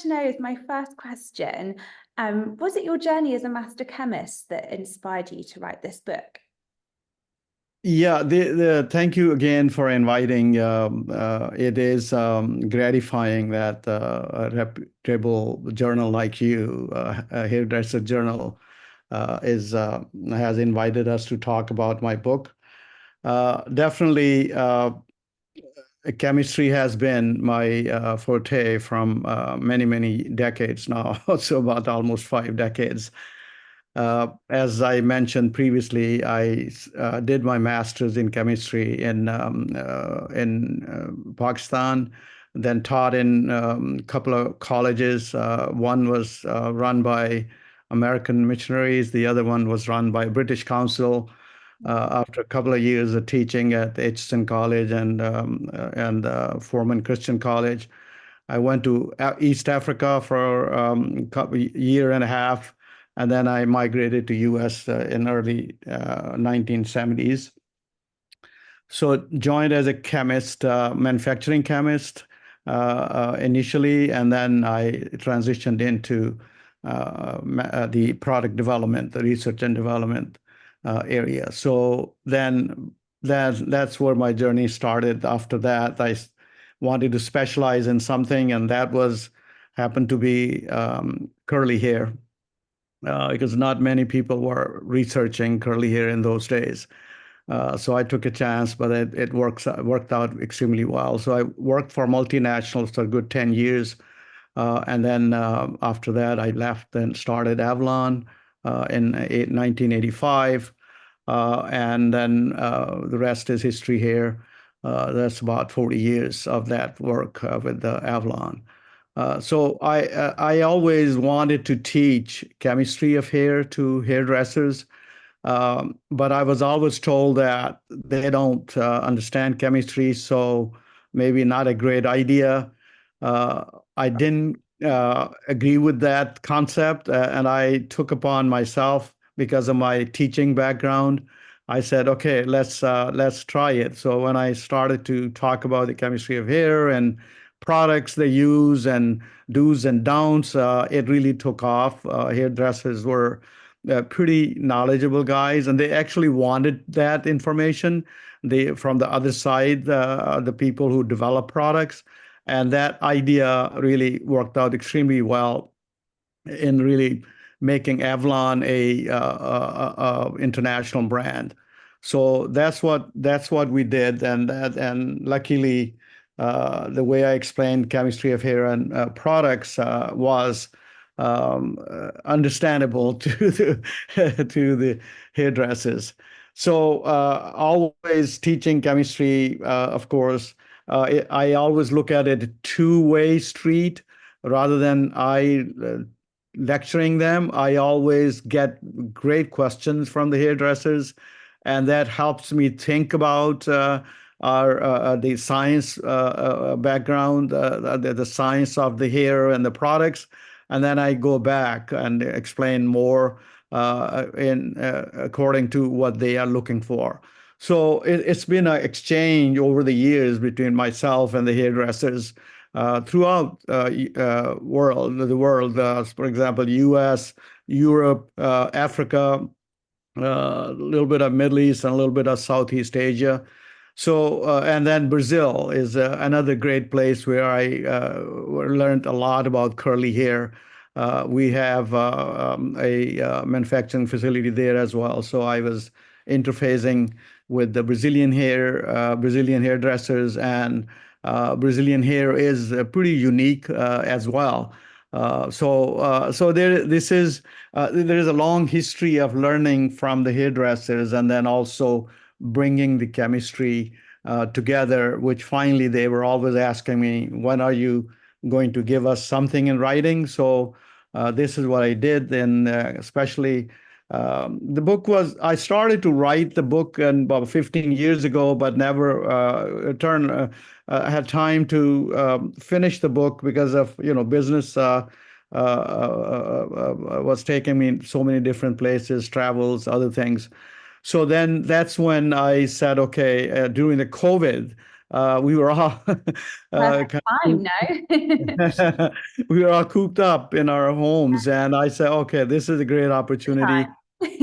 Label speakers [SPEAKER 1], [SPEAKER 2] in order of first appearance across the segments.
[SPEAKER 1] to know as my first question, was it your journey as a master chemist that inspired you to write this book?
[SPEAKER 2] Yeah, thank you again for inviting. It is gratifying that a reputable journal like you, a hairdresser journal, has invited us to talk about my book. Definitely, chemistry has been my forte from many, many decades now, so about almost 5 decades. As I mentioned previously, I did my master's in chemistry in Pakistan, then taught in a couple of colleges. One was run by American missionaries, the other one was run by British Council. After a couple of years of teaching at Hitchison College and Foreman Christian College, I went to East Africa for a year and a half, and then I migrated to U.S. In early 1970s. So joined as a chemist, manufacturing chemist initially, and then I transitioned into the product development, the research and development area. So then that's where my journey started. After that, I wanted to specialize in something, and that was happened to be curly hair, because not many people were researching curly hair in those days. So I took a chance, but it worked out extremely well. So I worked for multinationals for a good 10 years. And then after that, I left and started Avlon in 1985. And then the rest is history here. That's about 40 years of that work with the Avlon. So I always wanted to teach chemistry of hair to hairdressers, but I was always told that they don't understand chemistry, so maybe not a great idea. I didn't agree with that concept, and I took upon myself because of my teaching background. I said, okay, let's try it. So when I started to talk about the chemistry of hair and products they use and do's and don'ts, it really took off. Hairdressers were pretty knowledgeable guys, and they actually wanted that information. From the other side, the people who develop products, and that idea really worked out extremely well in really making Avlon a international brand. So that's what we did, and luckily, the way I explained chemistry of hair and products was understandable to to the hairdressers. So always teaching chemistry, of course, I always look at it a two-way street rather than I lecturing them. I always get great questions from the hairdressers, and that helps me think about the science background, the science of the hair and the products, and then I go back and explain more in according to what they are looking for. So it's been an exchange over the years between myself and the hairdressers throughout the world. For example, U.S., Europe, Africa, a little bit of Middle East, and a little bit of Southeast Asia. So, and then Brazil is another great place where I learned a lot about curly hair. We have a manufacturing facility there as well. So I was interfacing with the Brazilian hairdressers, and Brazilian hair is pretty unique as well. So there, there is a long history of learning from the hairdressers, and then also bringing the chemistry together, which finally they were always asking me, when are you going to give us something in writing? So this is what I did. And especially the book was, I started to write the book about 15 years ago, but never had time to finish the book because of, business was taking me so many different places, travels, other things. So then that's when I said, okay, during the COVID, We were all
[SPEAKER 1] Perfect
[SPEAKER 2] kind
[SPEAKER 1] time, no?
[SPEAKER 2] of we were all cooped up in our homes, and I said, okay, this is a great opportunity.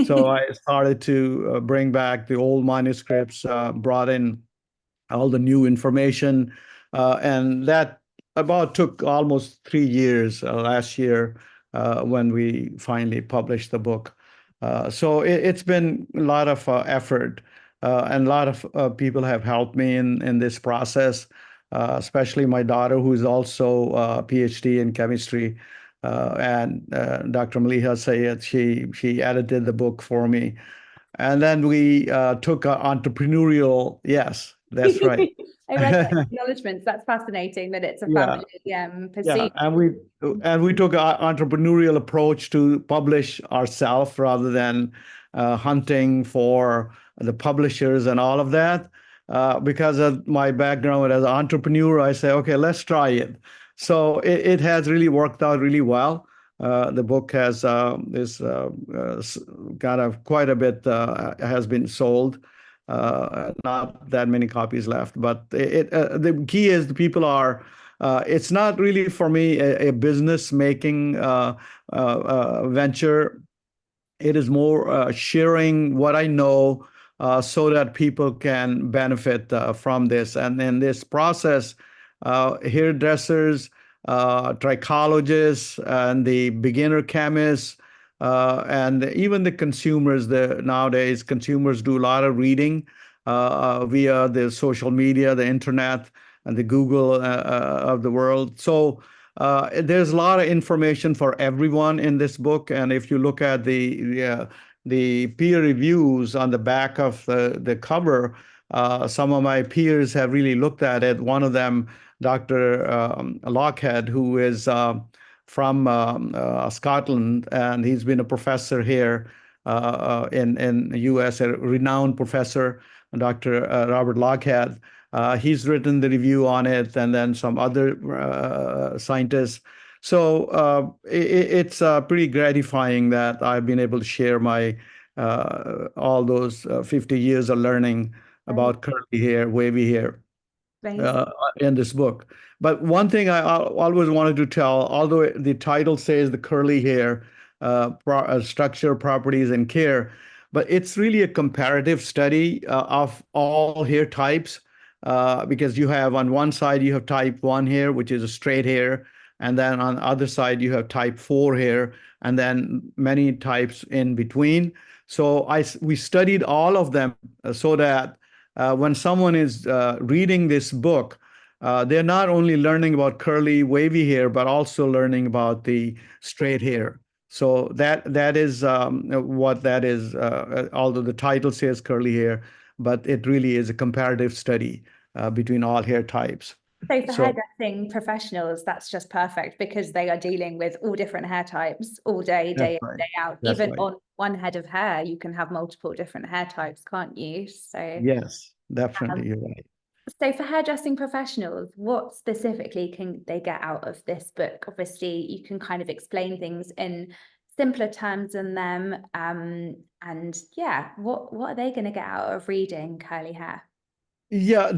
[SPEAKER 2] So
[SPEAKER 1] Time.
[SPEAKER 2] I started to bring back the old manuscripts, brought in all the new information, and that about took almost 3 years last year when we finally published the book. So it's been a lot of effort, and a lot of people have helped me in this process, especially my daughter, who is also a PhD in chemistry. And Dr. Maliha Syed, she edited the book for me. And then we took entrepreneurial, yes, that's right.
[SPEAKER 1] I read that acknowledgements. That's fascinating that it's a
[SPEAKER 2] Yeah,
[SPEAKER 1] family
[SPEAKER 2] yeah,
[SPEAKER 1] pursuit.
[SPEAKER 2] and we took an entrepreneurial approach to publish ourselves rather than hunting for the publishers and all of that. Because of my background as an entrepreneur, I say, okay, let's try it. So it has really worked out really well. The book has kind of quite a bit has been sold. Not that many copies left, but the key is the people are it's not really for me a business making venture. It is more sharing what I know so that people can benefit from this. And in this process, hairdressers, trichologists, and the beginner chemists, and even the consumers, nowadays, consumers do a lot of reading via the social media, the internet, and the Google of the world. So there's a lot of information for everyone in this book, and if you look at the peer reviews on the back of the cover, some of my peers have really looked at it. One of them, Dr. Lockhead, who is from Scotland, and he's been a professor here in the U.S., a renowned professor, Dr. Robert Lockhead. He's written the review on it, and then some other scientists. So it's pretty gratifying that I've been able to share my all those 50 years of learning
[SPEAKER 1] Great,
[SPEAKER 2] about curly hair, wavy hair
[SPEAKER 1] amazing.
[SPEAKER 2] uh, in this book. But one thing I always wanted to tell, although the title says the curly hair, structure, properties, and care, but it's really a comparative study of all hair types, because you have on one side you have type 1 hair, which is a straight hair, and then on the other side you have type 4 hair, and then many types in between. So we studied all of them so that when someone is reading this book, they're not only learning about curly, wavy hair, but also learning about the straight hair. So that is what that is. Although the title says curly hair, but it really is a comparative study between all hair types.
[SPEAKER 1] So for
[SPEAKER 2] So
[SPEAKER 1] hairdressing professionals, that's just perfect because they are dealing with all different hair types all day,
[SPEAKER 2] that's
[SPEAKER 1] day in,
[SPEAKER 2] right.
[SPEAKER 1] day out.
[SPEAKER 2] That's
[SPEAKER 1] Even
[SPEAKER 2] right.
[SPEAKER 1] on one head of hair, you can have multiple different hair types, can't you?
[SPEAKER 2] Yes,
[SPEAKER 1] Um,
[SPEAKER 2] definitely. You're right.
[SPEAKER 1] so for hairdressing professionals, what specifically can they get out of this book? Obviously, you can kind of explain things in simpler terms than them. And yeah, what are they going to get out of reading curly hair?
[SPEAKER 2] Yeah,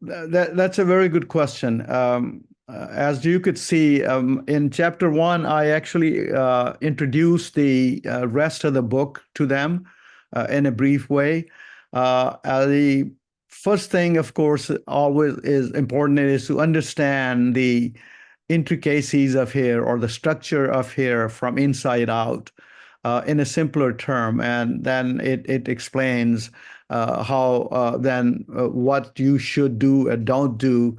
[SPEAKER 2] that's a very good question. As you could see, in chapter 1, I actually introduced the rest of the book to them in a brief way. The first thing, of course, always is important is to understand the intricacies of hair or the structure of hair from inside out in a simpler term. And then it explains how then what you should do and don't do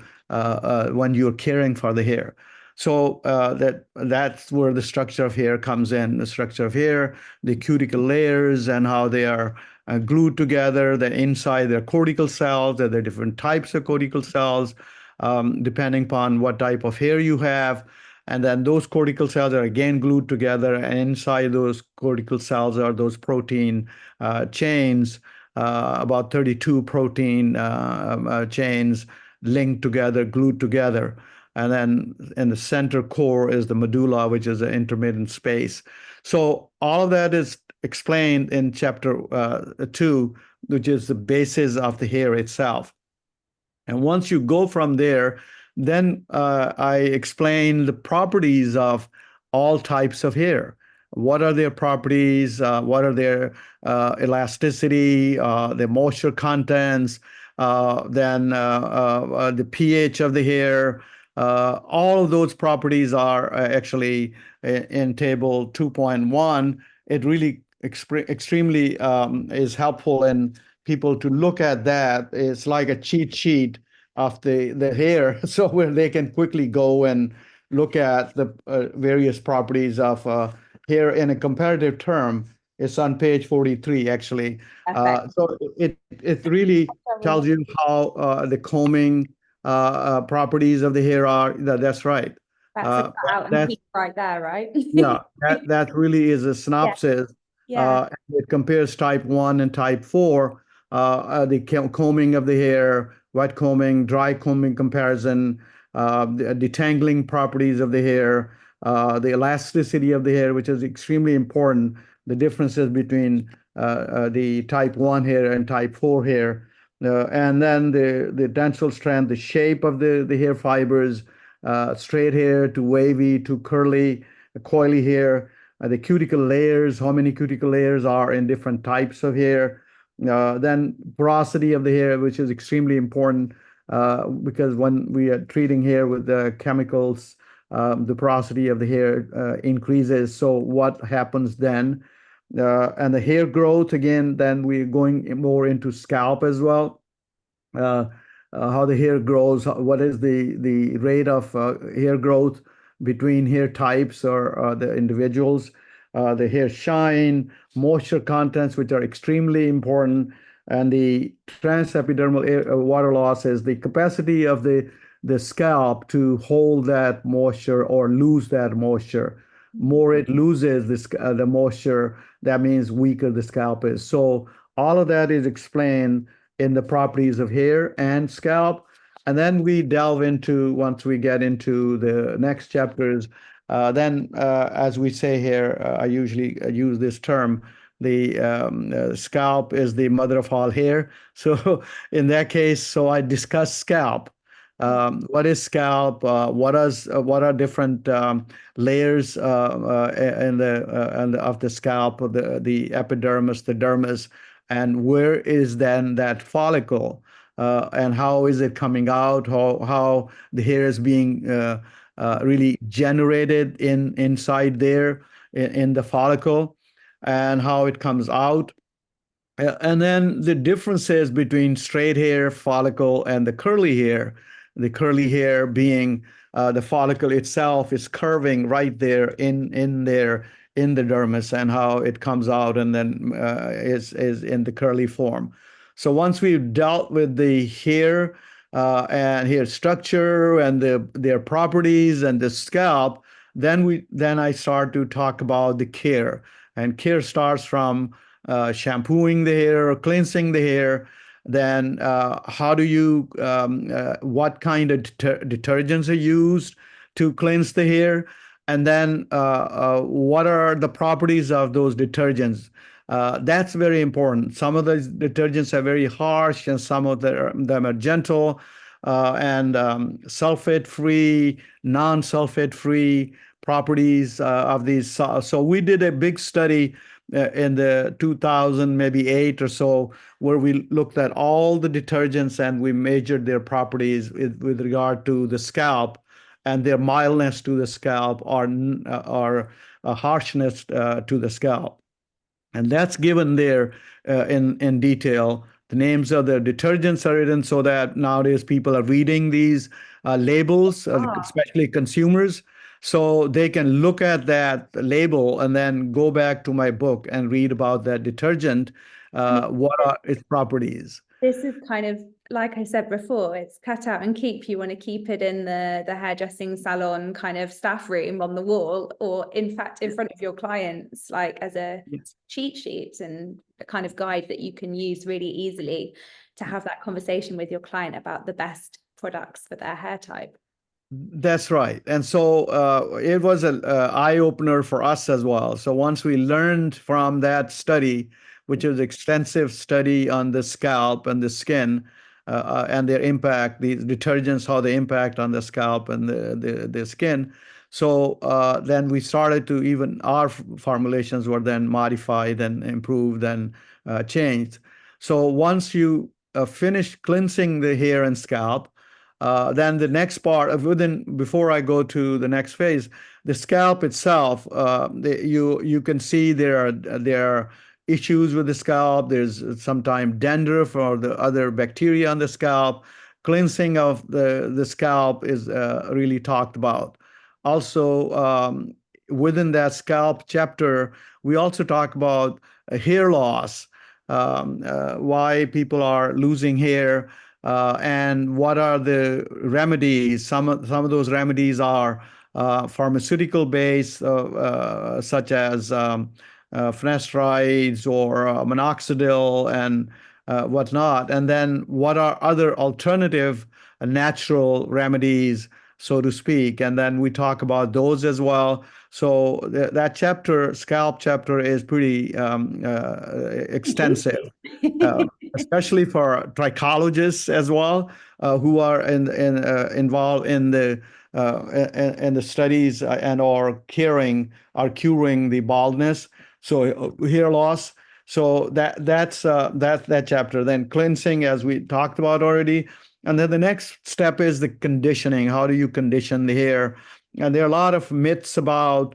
[SPEAKER 2] when you're caring for the hair. So that's where the structure of hair comes in. The structure of hair, the cuticle layers, and how they are glued together. The inside, their cortical cells. There are different types of cortical cells, depending upon what type of hair you have. And then those cortical cells are again glued together, and inside those cortical cells are those protein chains, about 32 protein chains linked together, glued together. And then in the center core is the medulla, which is an intermittent space. So all of that is explained in chapter 2, which is the basis of the hair itself. And once you go from there, then I explain the properties of all types of hair. What are their properties? What are their elasticity, their moisture contents, then the pH of the hair. All of those properties are actually in table 2.1. It really extremely is helpful in people to look at that. It's like a cheat sheet of the hair, so where they can quickly go and look at the various properties of hair in a comparative term. It's on page 43, actually.
[SPEAKER 1] Perfect.
[SPEAKER 2] So it really tells you how the combing properties of the hair are. That's right.
[SPEAKER 1] That's a cut out and
[SPEAKER 2] That's
[SPEAKER 1] keep right there, right?
[SPEAKER 2] yeah, that really is a
[SPEAKER 1] Yeah,
[SPEAKER 2] synopsis.
[SPEAKER 1] yeah.
[SPEAKER 2] It compares type 1 and type 4, the combing of the hair, wet combing, dry combing comparison, the detangling properties of the hair, the elasticity of the hair, which is extremely important, the differences between the type 1 hair and type 4 hair, and then the tensile strength, the shape of the hair fibers, straight hair to wavy to curly, coily hair, the cuticle layers, how many cuticle layers are in different types of hair, then porosity of the hair, which is extremely important because when we are treating hair with the chemicals, the porosity of the hair increases. So what happens then? And the hair growth, again, then we're going more into scalp as well. uh, how the hair grows, what is the rate of hair growth between hair types or the individuals, the hair shine, moisture contents, which are extremely important, and the transepidermal water loss is the capacity of the scalp to hold that moisture or lose that moisture. More it loses the moisture, that means weaker the scalp is. So all of that is explained in the properties of hair and scalp. And then we delve into, once we get into the next chapters, then as we say here, I usually use this term, the scalp is the mother of all hair. So in that case, so I discuss scalp. What is scalp? What are different layers of the scalp, the epidermis, the dermis, and where is then that follicle, and how is it coming out? How the hair is being really generated inside there in the follicle, and how it comes out. And then the differences between straight hair follicle and the curly hair. The curly hair being the follicle itself is curving right there in there in the dermis, and how it comes out and then is in the curly form. So once we've dealt with the hair and hair structure and their properties and the scalp, then I start to talk about the care. And care starts from shampooing the hair or cleansing the hair. Then how do you, what kind of detergents are used to cleanse the hair? And then what are the properties of those detergents? That's very important. Some of those detergents are very harsh, and some of them are gentle and sulfate-free, non-sulfate-free properties of these. So we did a big study in the 2000, maybe 8 or so, where we looked at all the detergents and we measured their properties with regard to the scalp and their mildness to the scalp or harshness to the scalp. And that's given there in detail. The names of the detergents are written so that nowadays people are reading these labels,
[SPEAKER 1] Ah,
[SPEAKER 2] especially consumers, so they can look at that label and then go back to my book and read about that detergent.
[SPEAKER 1] I mean,
[SPEAKER 2] What are its properties?
[SPEAKER 1] this is kind of, like I said before, it's cut out and keep. You want to keep it in the hairdressing salon kind of staff room on the wall, or in fact in front of your clients, like as a cheat sheet and a kind of guide that you can use really easily to have that conversation with your client about the best products for their hair type.
[SPEAKER 2] That's right. And so it was an eye opener for us as well. So once we learned from that study, which was extensive study on the scalp and the skin, and their impact, these detergents, how they impact on the scalp and the skin. So then we started to, even our formulations were then modified and improved and changed. So once you finish cleansing the hair and scalp, then the next part of before I go to the next phase, the scalp itself, you can see there are issues with the scalp. There's sometimes dandruff or the other bacteria on the scalp. Cleansing of the scalp is really talked about. Also, within that scalp chapter, we also talk about hair loss, why people are losing hair, and what are the remedies. Some of those remedies are pharmaceutical based, such as finasteride or minoxidil and whatnot. And then what are other alternative natural remedies, so to speak. And then we talk about those as well. So that chapter, scalp chapter, is pretty extensive, especially for trichologists as well, who are involved in the studies and are curing the baldness, so hair loss. So that's that chapter. Then cleansing, as we talked about already. And then the next step is the conditioning. How do you condition the hair? And there are a lot of myths about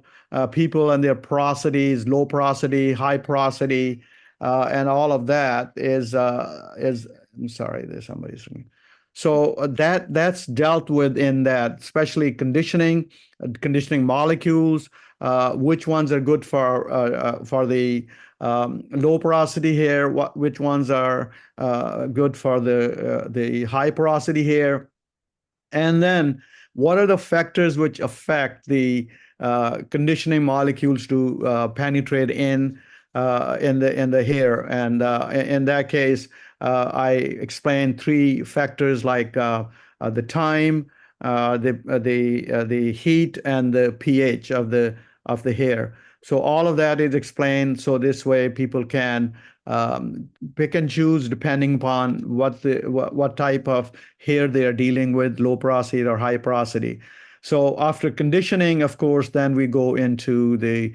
[SPEAKER 2] people and their porosities, low porosity, high porosity, and all of that is. I'm sorry, there's somebody's ringing. So that's dealt with in that, especially conditioning, conditioning molecules, which ones are good for the low porosity hair, which ones are good for the high porosity hair, and then what are the factors which affect the conditioning molecules to penetrate in the hair. And in that case, I explained three factors like the time, the heat, and the pH of the hair. So all of that is explained. So this way, people can pick and choose depending upon what type of hair they are dealing with, low porosity or high porosity. So after conditioning, of course, then we go into the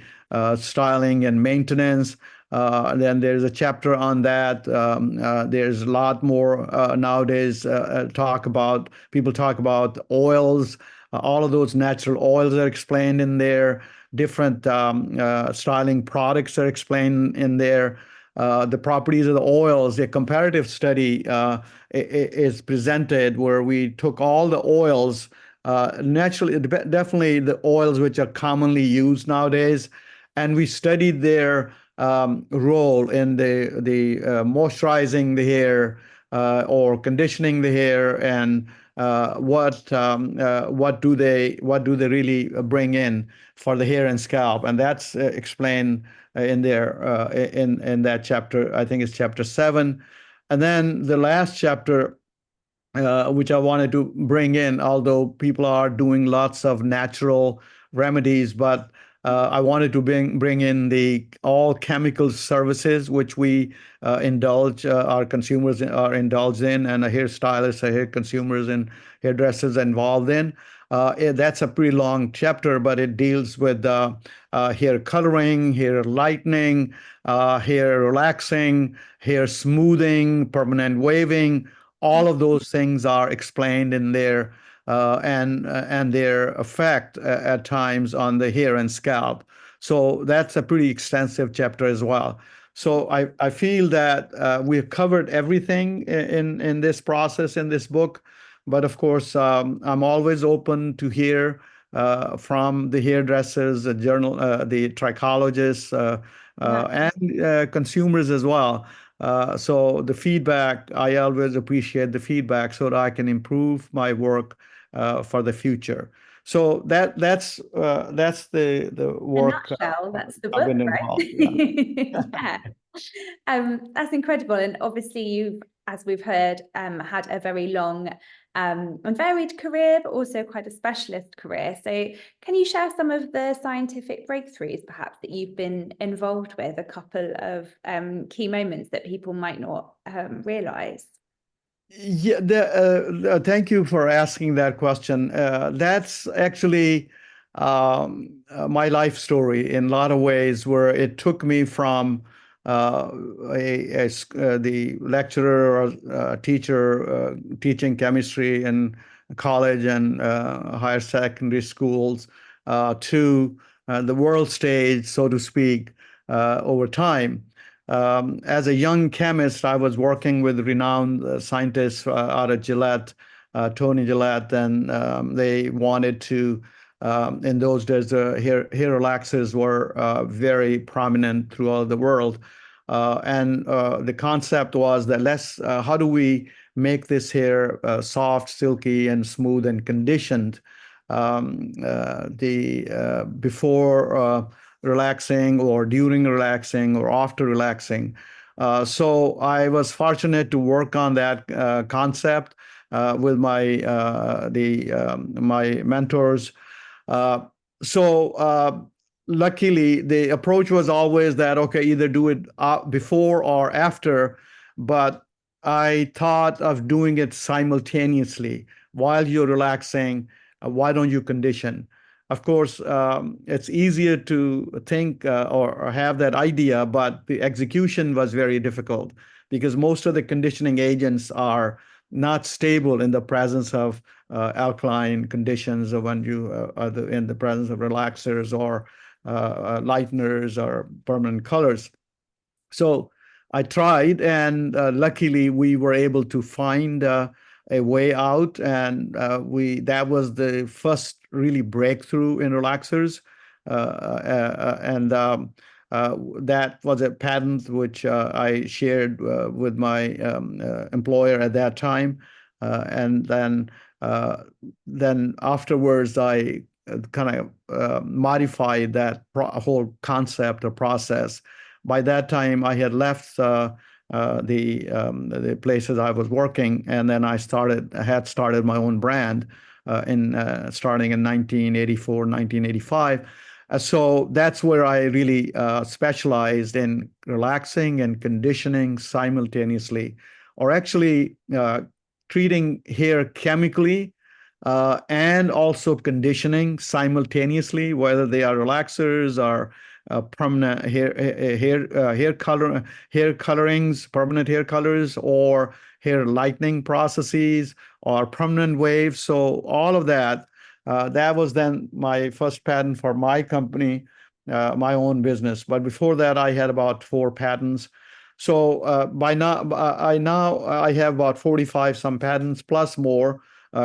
[SPEAKER 2] styling and maintenance. Then there's a chapter on that. There's a lot more nowadays. People talk about oils. All of those natural oils are explained in there. Different styling products are explained in there. The properties of the oils, a comparative study is presented where we took all the oils, naturally, definitely the oils which are commonly used nowadays, and we studied their role in the moisturizing the hair or conditioning the hair, and what do they really bring in for the hair and scalp, and that's explained in there in that chapter. I think it's chapter 7, and then the last chapter, which I wanted to bring in, although people are doing lots of natural remedies, but I wanted to bring in the all chemical services which we indulge, our consumers are indulged in, and a hairstylists, hair consumers, and hairdressers involved in. That's a pretty long chapter, but it deals with hair coloring, hair lightening, hair relaxing, hair smoothing, permanent waving. All of those things are explained in there, and their effect at times on the hair and scalp. So that's a pretty extensive chapter as well. So I feel that we've covered everything in this process in this book. But of course, I'm always open to hear from the hairdressers, the trichologists, and consumers as well. So the feedback, I always appreciate the feedback so that I can improve my work for the future. So that's the
[SPEAKER 1] In a
[SPEAKER 2] work
[SPEAKER 1] nutshell, that's the
[SPEAKER 2] I've
[SPEAKER 1] book,
[SPEAKER 2] been
[SPEAKER 1] right?
[SPEAKER 2] involved. Yeah.
[SPEAKER 1] Yeah. That's incredible. And obviously you've, as we've heard, had a very long and varied career, but also quite a specialist career. So can you share some of the scientific breakthroughs perhaps that you've been involved with, a couple of key moments that people might not realize?
[SPEAKER 2] Yeah, thank you for asking that question. That's actually my life story in a lot of ways, where it took me from uh, the lecturer or teacher teaching chemistry in college and higher secondary schools to the world stage, so to speak, over time. As a young chemist, I was working with renowned scientists out of Gillette, Tony Gillette, and they wanted to. In those days, hair relaxers were very prominent throughout the world, and the concept was that how do we make this hair soft, silky, and smooth and conditioned the before relaxing or during relaxing or after relaxing. So I was fortunate to work on that concept with my mentors. Uh, so luckily, the approach was always that okay, either do it before or after, but I thought of doing it simultaneously while you're relaxing. Why don't you condition? Of course, it's easier to think or have that idea, but the execution was very difficult because most of the conditioning agents are not stable in the presence of alkaline conditions, or when you are in the presence of relaxers or lighteners or permanent colors. So I tried, and luckily we were able to find a way out, and we that was the first really breakthrough in relaxers, and that was a patent which I shared with my employer at that time, and then afterwards I kind of modified that whole concept or process. By that time, I had left the places I was working, and then I had started my own brand in starting in 1984, 1985. So that's where I really specialized in relaxing and conditioning simultaneously, or actually treating hair chemically and also conditioning simultaneously, whether they are relaxers or permanent hair colorings, permanent hair colors, or hair lightening processes, or permanent waves. So all of that, that was then my first patent for my company, my own business. But before that, I had about 4 patents. So by now, I have about 45 some patents plus more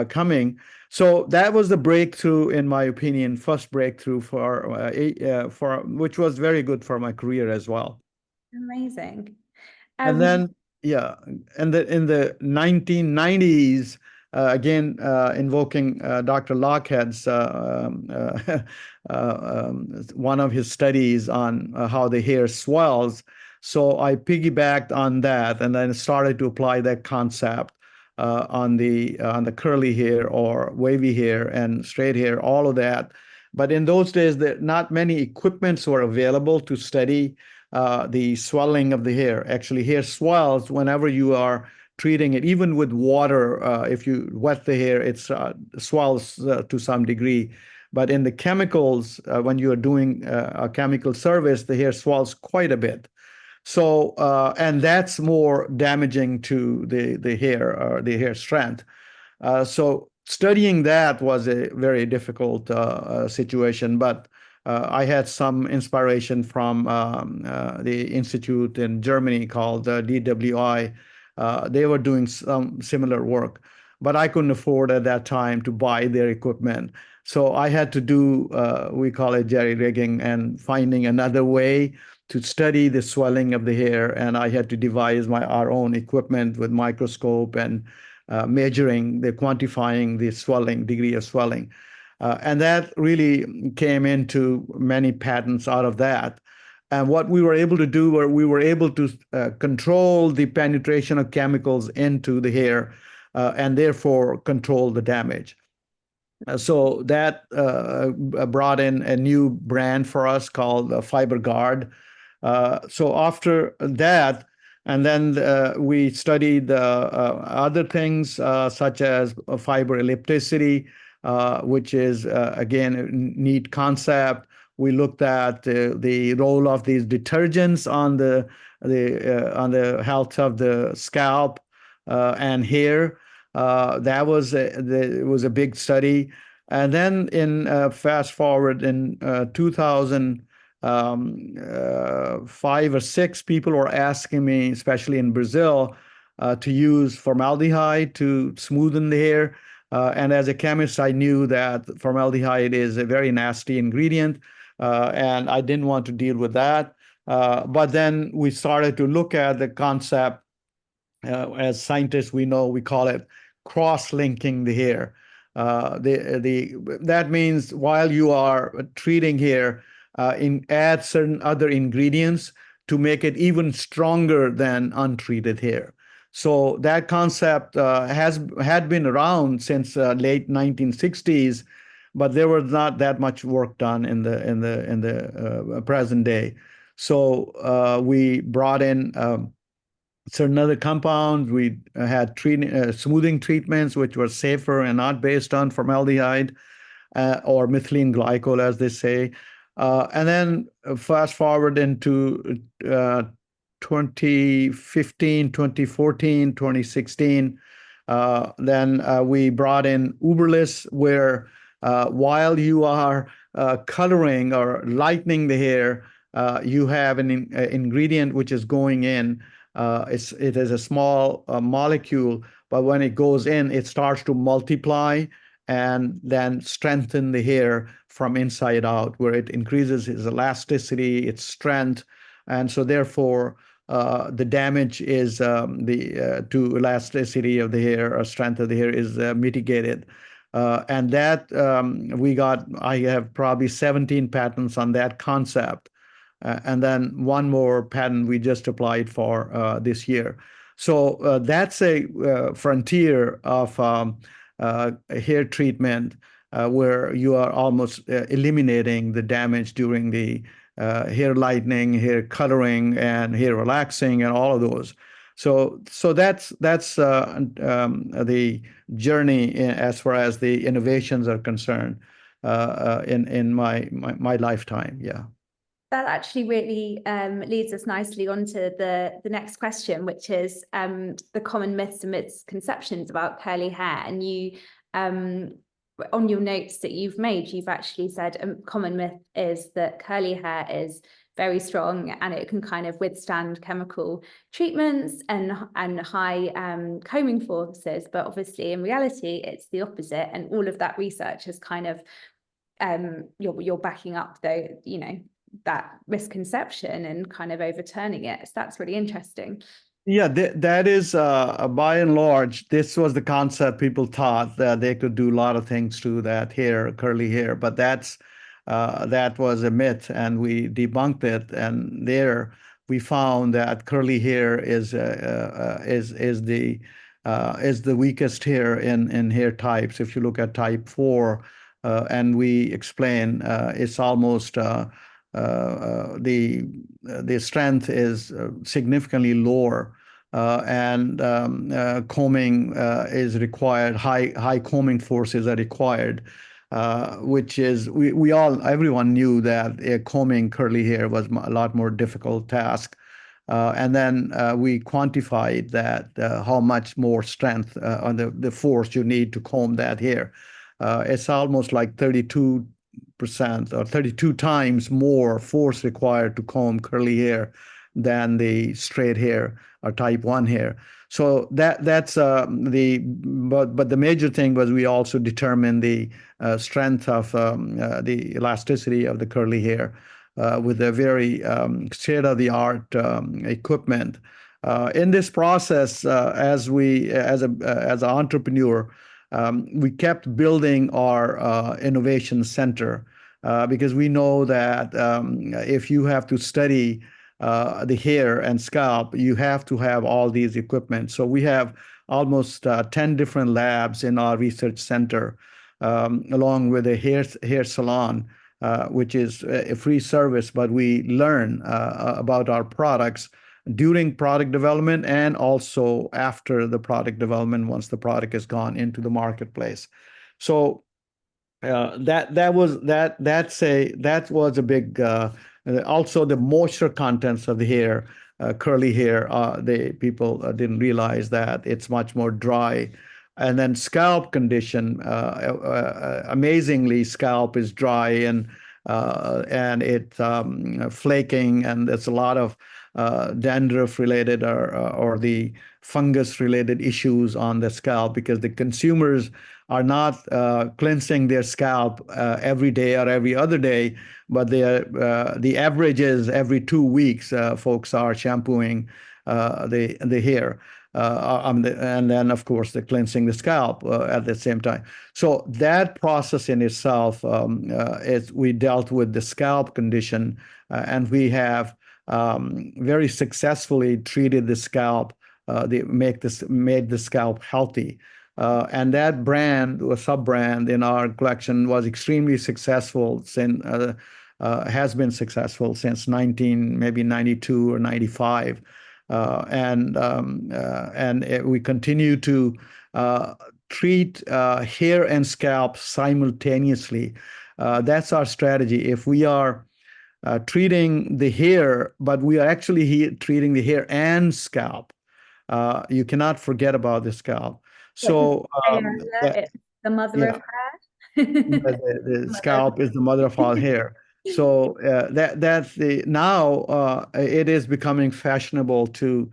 [SPEAKER 2] coming. So that was the breakthrough, in my opinion, first breakthrough for which was very good for my career as well.
[SPEAKER 1] Amazing.
[SPEAKER 2] And
[SPEAKER 1] Um,
[SPEAKER 2] then, yeah, and in the 1990s, again, invoking Dr. Lockhead's one of his studies on how the hair swells. So I piggybacked on that, and then started to apply that concept on the curly hair or wavy hair and straight hair, all of that. But in those days, not many equipments were available to study the swelling of the hair. Actually, hair swells whenever you are treating it, even with water. If you wet the hair, it swells to some degree. But in the chemicals, when you are doing a chemical service, the hair swells quite a bit. So, and that's more damaging to the hair or the hair strength. So studying that was a very difficult situation, but I had some inspiration from the institute in Germany called DWI. They were doing some similar work, but I couldn't afford at that time to buy their equipment. So I had to do, we call it jerry rigging, and finding another way to study the swelling of the hair. And I had to devise our own equipment with microscope and quantifying the swelling, degree of swelling. And that really came into many patents out of that. And what we were able to do were we were able to control the penetration of chemicals into the hair and therefore control the damage. So that brought in a new brand for us called Fiber Guard. So after that, And then we studied other things such as fiber ellipticity, which is, again, a neat concept. We looked at the role of these detergents on the health of the scalp and hair. That was it was a big study. And then in fast forward in 2000. 5 or 6 people were asking me, especially in Brazil, to use formaldehyde to smoothen the hair. And as a chemist, I knew that formaldehyde is a very nasty ingredient, and I didn't want to deal with that. But then we started to look at the concept. As scientists, we know we call it cross-linking the hair. That means while you are treating hair, add certain other ingredients to make it even stronger than untreated hair. So that concept had been around since late 1960s, but there was not that much work done in the present day. So we brought in certain other compounds. We had smoothing treatments, which were safer and not based on formaldehyde or methylene glycol, as they say. And then fast forward into 2015, 2014, 2016. Then we brought in Uberless, where while you are coloring or lightening the hair, you have an ingredient which is going in. It is a small molecule, but when it goes in, it starts to multiply and then strengthen the hair from inside out, where it increases its elasticity, its strength, and so therefore the damage is to elasticity of the hair or strength of the hair is mitigated. And that I have probably 17 patents on that concept. And then one more patent we just applied for this year. So that's a frontier of hair treatment where you are almost eliminating the damage during the hair lightening, hair coloring, and hair relaxing, and all of those. So that's the journey as far as the innovations are concerned in my lifetime. Yeah.
[SPEAKER 1] That actually really leads us nicely onto the next question, which is the common myths and misconceptions about curly hair. And you, on your notes that you've made, you've actually said a common myth is that curly hair is very strong and it can kind of withstand chemical treatments and high combing forces. But obviously, in reality, it's the opposite. And all of that research is kind of you're backing up, though, that misconception and kind of overturning it. So that's really interesting.
[SPEAKER 2] Yeah, that is by and large, this was the concept. People thought that they could do a lot of things to that hair, curly hair, but that was a myth, and we debunked it. And there we found that curly hair is the weakest hair in hair types. If you look at type 4, and we explain, it's almost the strength is significantly lower, and combing is required. High combing forces are required, which is everyone knew that combing curly hair was a lot more difficult task. And then we quantified that how much more strength on the force you need to comb that hair. It's almost like 32% or 32 times more force required to comb curly hair than the straight hair or type 1 hair. So that's but the major thing was we also determined the strength of the elasticity of the curly hair with a very state-of-the-art equipment. In this process, as an entrepreneur, we kept building our innovation center because we know that if you have to study the hair and scalp, you have to have all these equipment. So we have almost 10 different labs in our research center, along with a hair salon, which is a free service, but we learn about our products during product development and also after the product development once the product has gone into the marketplace. So that was a big also the moisture contents of the hair, curly hair. The people didn't realize that it's much more dry. And then scalp condition, amazingly, scalp is dry and it's flaking, and there's a lot of dandruff related or the fungus related issues on the scalp because the consumers are not cleansing their scalp every day or every other day, but the average is every 2 weeks folks are shampooing the hair. And then, of course, the cleansing the scalp at the same time. So that process in itself, is we dealt with the scalp condition, and we have very successfully treated the scalp, made the scalp healthy. And that brand, a sub-brand in our collection, was extremely successful since has been successful since maybe 92 or 95. We continue to treat hair and scalp simultaneously. That's our strategy. If we are treating the hair, but we are actually treating the hair and scalp, you cannot forget about the scalp. So
[SPEAKER 1] it's the mother of
[SPEAKER 2] yeah,
[SPEAKER 1] hair.
[SPEAKER 2] the
[SPEAKER 1] Mother of
[SPEAKER 2] scalp is the mother of all hair. So that's the now it is becoming fashionable to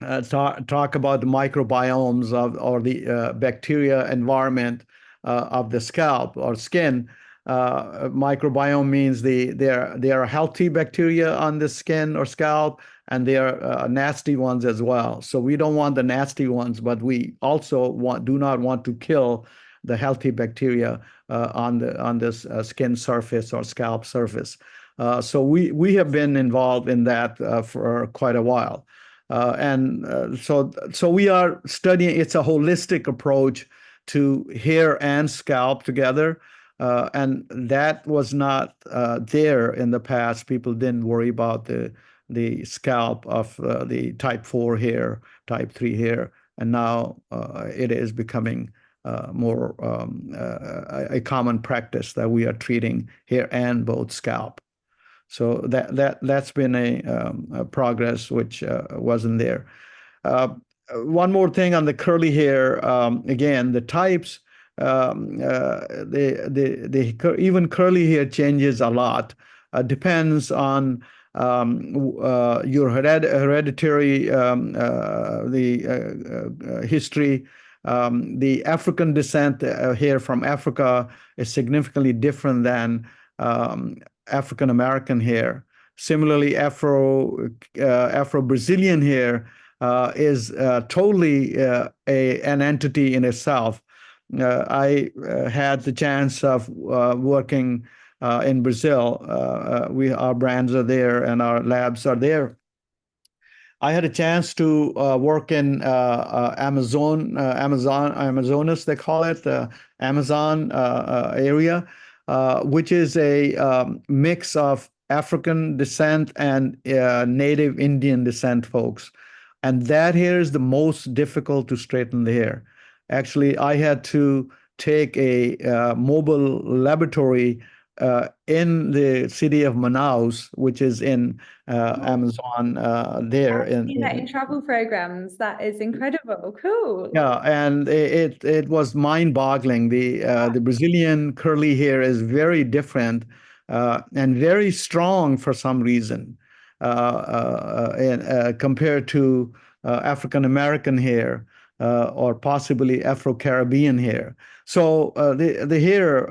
[SPEAKER 2] talk about the microbiomes of or the bacteria environment of the scalp or skin. Microbiome means there are healthy bacteria on the skin or scalp, and there are nasty ones as well. So we don't want the nasty ones, but we also do not want to kill the healthy bacteria on this skin surface or scalp surface. So we have been involved in that for quite a while. So we are studying, it's a holistic approach to hair and scalp together. And that was not there in the past. People didn't worry about the scalp of the type 4 hair, type 3 hair. And now it is becoming more a common practice that we are treating hair and both scalp. So that's been a progress which wasn't there. Uh, One more thing on the curly hair. Again, the types, even curly hair changes a lot. Depends on your hereditary history. The African descent hair from Africa is significantly different than African American hair. Similarly, Afro Brazilian hair is totally an entity in itself. I had the chance of working in Brazil. Our brands are there and our labs are there. I had a chance to work in Amazonas, they call it, the Amazon area, which is a mix of African descent and native Indian descent folks. And that hair is the most difficult to straighten the hair. Actually, I had to take a mobile laboratory in the city of Manaus, which is in Amazon there.
[SPEAKER 1] I've seen that in travel programs. That is incredible. Cool.
[SPEAKER 2] Yeah, and it was mind-boggling. The Brazilian curly hair is very different and very strong for some reason, compared to African American hair or possibly Afro-Caribbean hair. So the hair,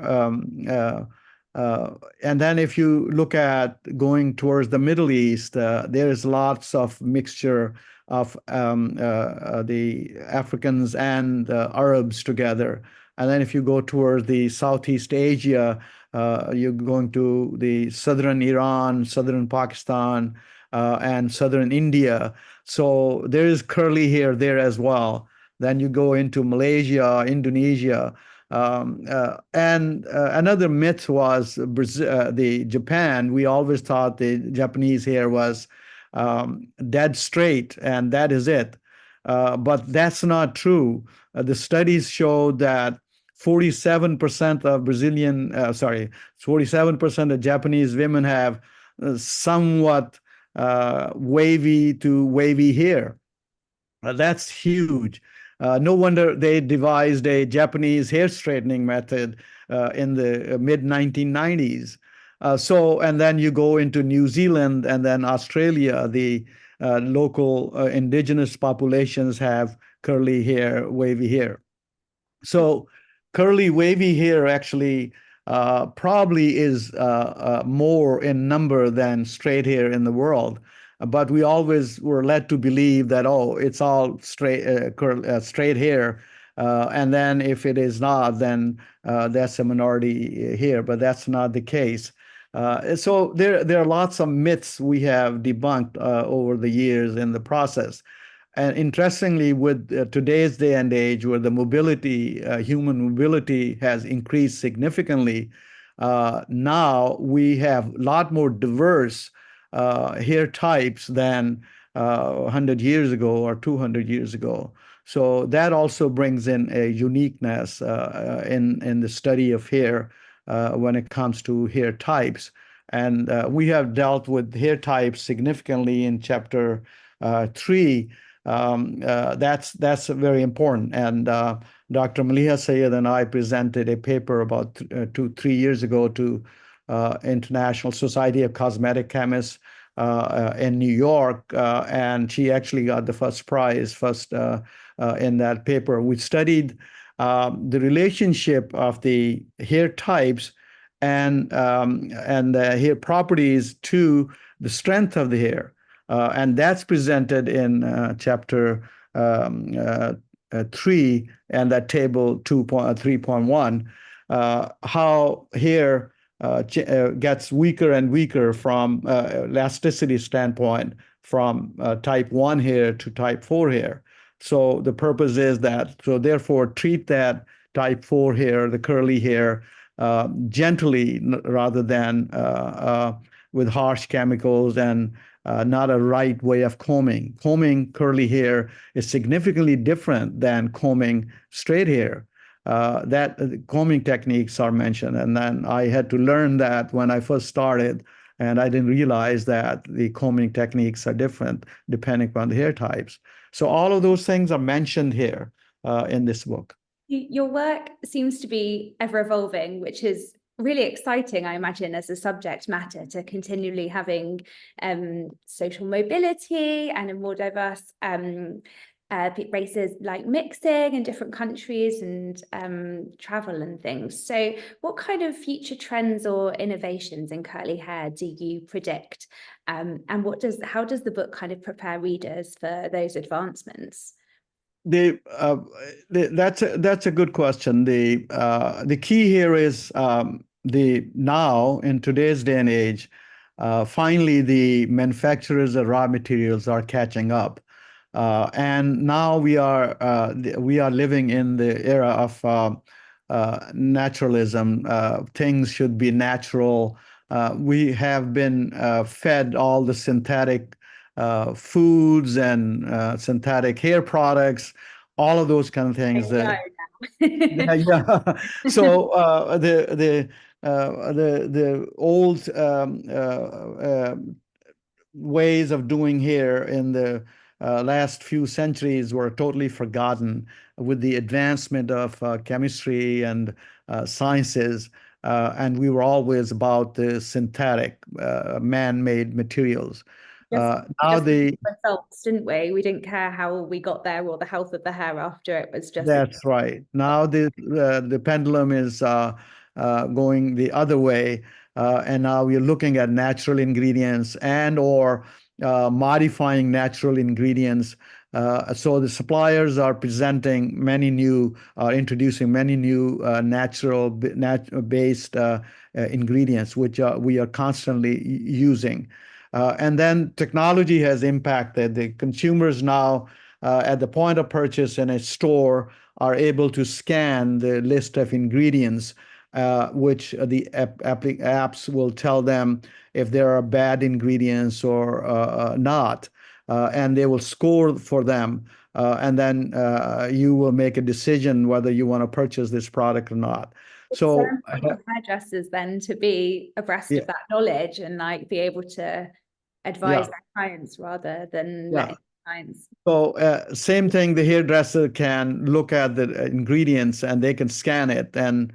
[SPEAKER 2] and then if you look at going towards the Middle East, there is lots of mixture of the Africans and Arabs together. And then if you go towards the Southeast Asia, you're going to the southern Iran, southern Pakistan, and southern India. So there is curly hair there as well. Then you go into Malaysia, Indonesia. And another myth was the Japan. We always thought the Japanese hair was dead straight, and that is it. But that's not true. The studies show that 47% of 47% of Japanese women have somewhat wavy to wavy hair. That's huge. No wonder they devised a Japanese hair straightening method in the mid 1990s. And then you go into New Zealand and then Australia, the local indigenous populations have curly hair, wavy hair. So curly wavy hair actually probably is more in number than straight hair in the world. But we always were led to believe that, oh, it's all straight hair. And then if it is not, then that's a minority hair, but that's not the case. So there are lots of myths we have debunked over the years in the process. And interestingly, with today's day and age, where the mobility, human mobility has increased significantly, now we have a lot more diverse hair types than 100 years ago or 200 years ago. So that also brings in a uniqueness in the study of hair when it comes to hair types. And we have dealt with hair types significantly in chapter 3. That's very important. And Dr. Maliha Syed and I presented a paper about 3 years ago to International Society of Cosmetic Chemists in New York, and she actually got the first prize in that paper. We studied the relationship of the hair types and the hair properties to the strength of the hair. And that's presented in chapter 3 and that table 3.1, how hair gets weaker and weaker from elasticity standpoint from type 1 hair to type 4 hair. So the purpose is that, so therefore treat that type 4 hair, the curly hair, gently rather than with harsh chemicals and not a right way of combing. Combing curly hair is significantly different than combing straight hair. That combing techniques are mentioned, and then I had to learn that when I first started, and I didn't realize that the combing techniques are different depending on the hair types. So all of those things are mentioned here in this book.
[SPEAKER 1] Your work seems to be ever evolving, which is really exciting, I imagine, as a subject matter, to continually having social mobility and a more diverse races, like mixing in different countries and travel and things. So what kind of future trends or innovations in curly hair do you predict? And how does the book kind of prepare readers for those advancements?
[SPEAKER 2] That's a good question. The key here is now in today's day and age, finally the manufacturers of raw materials are catching up, and now we are living in the era of naturalism. Things should be natural. We have been fed all the synthetic foods and synthetic hair products, all of those kind of things. Yeah. So the old ways of doing hair in the last few centuries were totally forgotten with the advancement of chemistry and sciences. And we were always about the synthetic, man-made materials.
[SPEAKER 1] Now results, didn't we? We didn't care how we got there or the health of the hair after. It was just
[SPEAKER 2] that's right. Now the pendulum is going the other way, and now we're looking at natural ingredients and or modifying natural ingredients. So the suppliers are introducing many new natural based ingredients, which we are constantly using. And then technology has impacted the consumers now at the point of purchase in a store are able to scan the list of ingredients which the apps will tell them if there are bad ingredients or not, and they will score for them. And then you will make a decision whether you want to purchase this product or not.
[SPEAKER 1] It's so
[SPEAKER 2] So,
[SPEAKER 1] important for hairdressers then to be abreast
[SPEAKER 2] yeah,
[SPEAKER 1] of that knowledge and like be able to advise
[SPEAKER 2] yeah,
[SPEAKER 1] their clients rather than
[SPEAKER 2] yeah.
[SPEAKER 1] letting clients.
[SPEAKER 2] So, same thing, the hairdresser can look at the ingredients and they can scan it and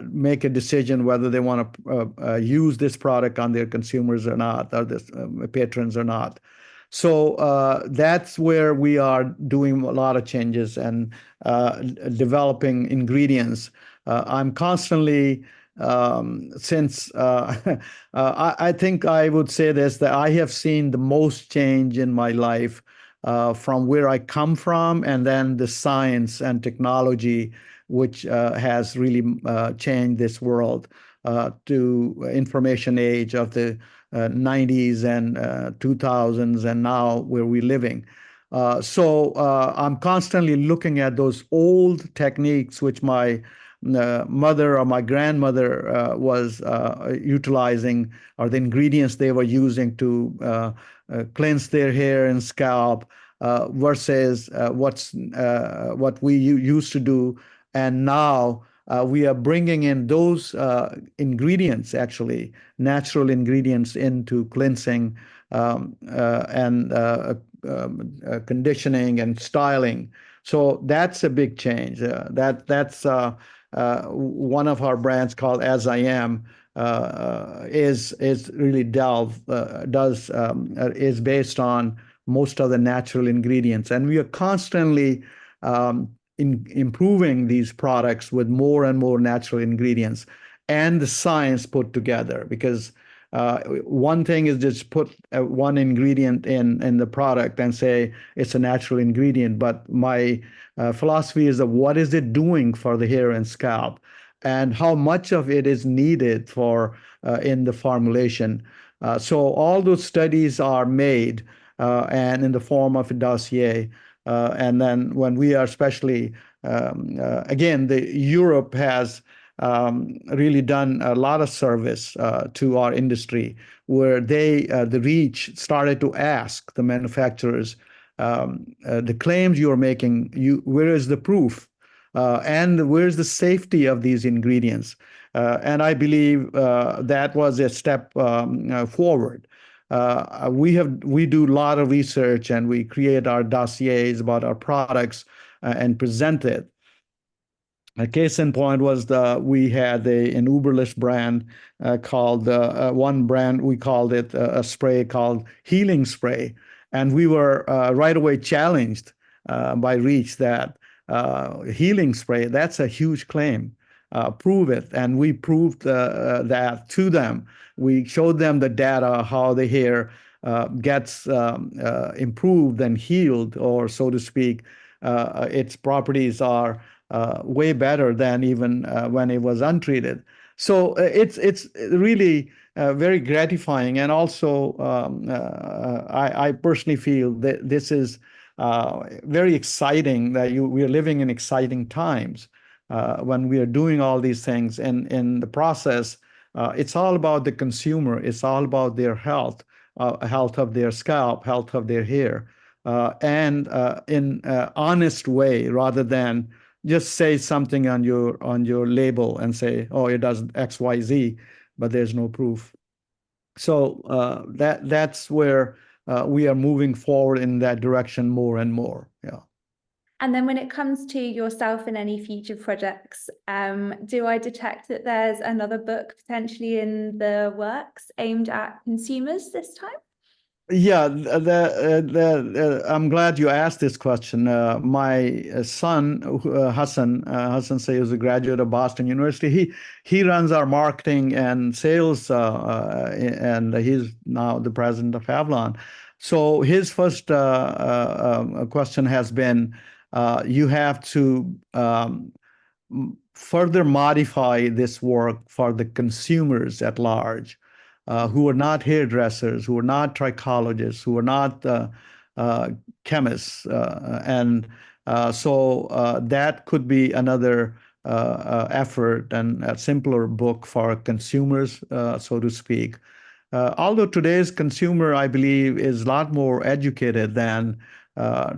[SPEAKER 2] make a decision whether they want to use this product on their consumers or not, or this patrons or not. So that's where we are doing a lot of changes and developing ingredients. I'm constantly, since I think I would say this, that I have seen the most change in my life from where I come from, and then the science and technology, which has really changed this world to information age of the 90s and 2000s, and now where we're living. So I'm constantly looking at those old techniques, which my mother or my grandmother was utilizing, or the ingredients they were using to cleanse their hair and scalp, versus what we used to do. And now we are bringing in those ingredients, actually, natural ingredients, into cleansing and conditioning and styling. So that's a big change. That's one of our brands called As I Am is really is based on most of the natural ingredients, and we are constantly improving these products with more and more natural ingredients and the science put together. Because one thing is just put one ingredient in the product and say it's a natural ingredient, but my philosophy is that what is it doing for the hair and scalp, and how much of it is needed for in the formulation. So all those studies are made and in the form of a dossier. And then when we are, especially again, the Europe has really done a lot of service to our industry, where the REACH started to ask the manufacturers, the claims you are making, where is the proof? And where's the safety of these ingredients? And I believe that was a step forward. We do a lot of research, and we create our dossiers about our products and present it. A case in point was we had an Uberless brand called one brand, we called it a spray called Healing Spray, and we were right away challenged by Reach that healing spray, that's a huge claim. Prove it, and we proved that to them. We showed them the data, how the hair gets improved and healed, or so to speak. Its properties are way better than even when it was untreated. So it's really very gratifying, and also I personally feel that this is very exciting, that we are living in exciting times when we are doing all these things. And in the process, it's all about the consumer. It's all about their health, health of their scalp, health of their hair, and in honest way, rather than just say something on your label and say, oh, it does X, Y, Z, but there's no proof. So that's where we are moving forward in that direction more and more. Yeah.
[SPEAKER 1] And then when it comes to yourself and any future projects, do I detect that there's another book potentially in the works aimed at consumers this time?
[SPEAKER 2] Yeah, I'm glad you asked this question. My son, Hassan Say, is a graduate of Boston University. He runs our marketing and sales, and he's now the president of Avlon. So his first question has been, you have to further modify this work for the consumers at large, who are not hairdressers, who are not trichologists, who are not chemists. And so that could be another effort and a simpler book for consumers, so to speak. Although today's consumer, I believe, is a lot more educated than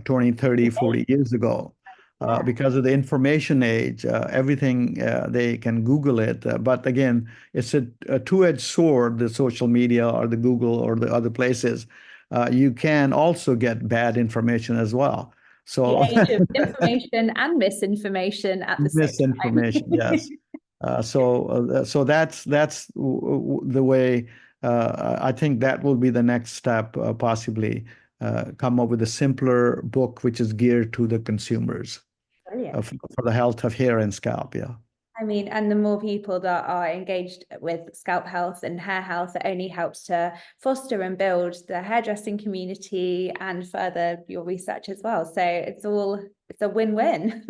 [SPEAKER 2] 20, 30, 40 years ago.
[SPEAKER 1] Yeah.
[SPEAKER 2] Because of the information age, everything they can Google it. But again, it's a two-edged sword, the social media or the Google or the other places. You can also get bad information as well.
[SPEAKER 1] The
[SPEAKER 2] So
[SPEAKER 1] age of information and misinformation at the same
[SPEAKER 2] misinformation,
[SPEAKER 1] time.
[SPEAKER 2] yes. So that's the way. I think that will be the next step, possibly come up with a simpler book which is geared to the consumers
[SPEAKER 1] Brilliant.
[SPEAKER 2] for the health of hair and scalp. Yeah.
[SPEAKER 1] I mean, and the more people that are engaged with scalp health and hair health, it only helps to foster and build the hairdressing community and further your research as well. So it's a win-win.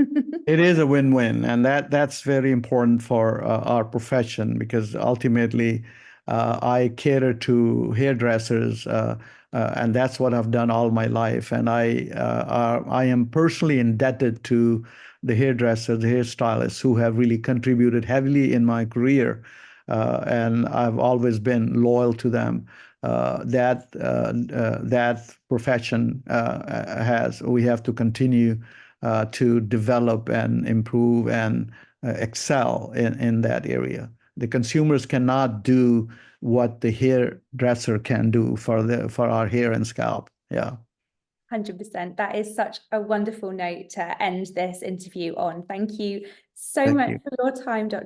[SPEAKER 2] It is a win-win, and that's very important for our profession because ultimately I cater to hairdressers, and that's what I've done all my life. And I am personally indebted to the hairdressers, the hairstylists who have really contributed heavily in my career, and I've always been loyal to them. That profession we have to continue to develop and improve and excel in that area. The consumers cannot do what the hairdresser can do for our hair and scalp. Yeah.
[SPEAKER 1] 100%. That is such a wonderful note to end this interview on. Thank you so
[SPEAKER 2] Thank
[SPEAKER 1] much
[SPEAKER 2] you.
[SPEAKER 1] for your time, Dr.